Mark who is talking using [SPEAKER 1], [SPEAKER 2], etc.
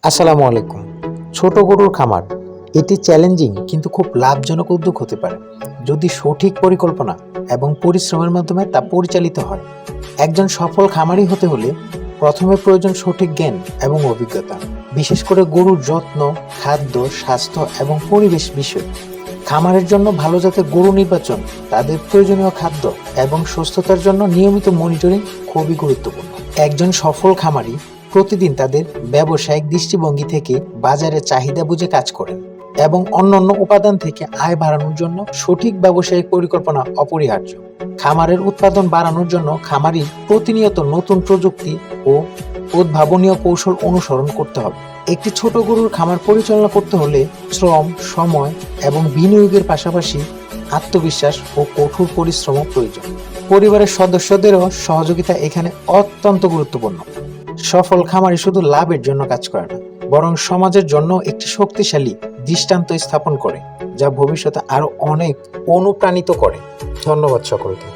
[SPEAKER 1] আসসালামু আলাইকুম। ছোট গরুর খামার এটি চ্যালেঞ্জিং কিন্তু খুব লাভজনক উদ্যোগ হতে পারে যদি সঠিক পরিকল্পনা এবং পরিশ্রমের মাধ্যমে তা পরিচালিত হয়। একজন সফল খামারি হতে হলে প্রথমে প্রয়োজন সঠিক জ্ঞান এবং অভিজ্ঞতা, বিশেষ করে গরুর যত্ন, খাদ্য, স্বাস্থ্য এবং পরিবেশ বিষয়। খামারের জন্য ভালো জাতের গরু নির্বাচন, তাদের প্রয়োজনীয় খাদ্য এবং সুস্থতার জন্য নিয়মিত মনিটরিং খুবই গুরুত্বপূর্ণ। একজন সফল খামারি প্রতিদিন তাদের ব্যবসায়িক দৃষ্টিভঙ্গি থেকে বাজারের চাহিদা বুঝে কাজ করেন এবং অন্যান্য উপাদান থেকে আয় বাড়ানোর জন্য সঠিক ব্যবসায়িক পরিকল্পনা অপরিহার্য। খামারের উৎপাদন বাড়ানোর জন্য খামারি প্রতিনিয়ত নতুন প্রযুক্তি ও উদ্ভাবনীয় কৌশল অনুসরণ করতে হবে। একটি ছোট গরুর খামার পরিচালনা করতে হলে শ্রম, সময় এবং বিনিয়োগের পাশাপাশি আত্মবিশ্বাস ও কঠোর পরিশ্রমও প্রয়োজন। পরিবারের সদস্যদেরও সহযোগিতা এখানে অত্যন্ত গুরুত্বপূর্ণ। সফল খামারি শুধু লাভের জন্য কাজ করে না, বরং সমাজের জন্য একটি শক্তিশালী দৃষ্টান্ত স্থাপন করে, যা ভবিষ্যতে আরো অনেক অনুপ্রাণিত করে। ধন্যবাদ সকলকে।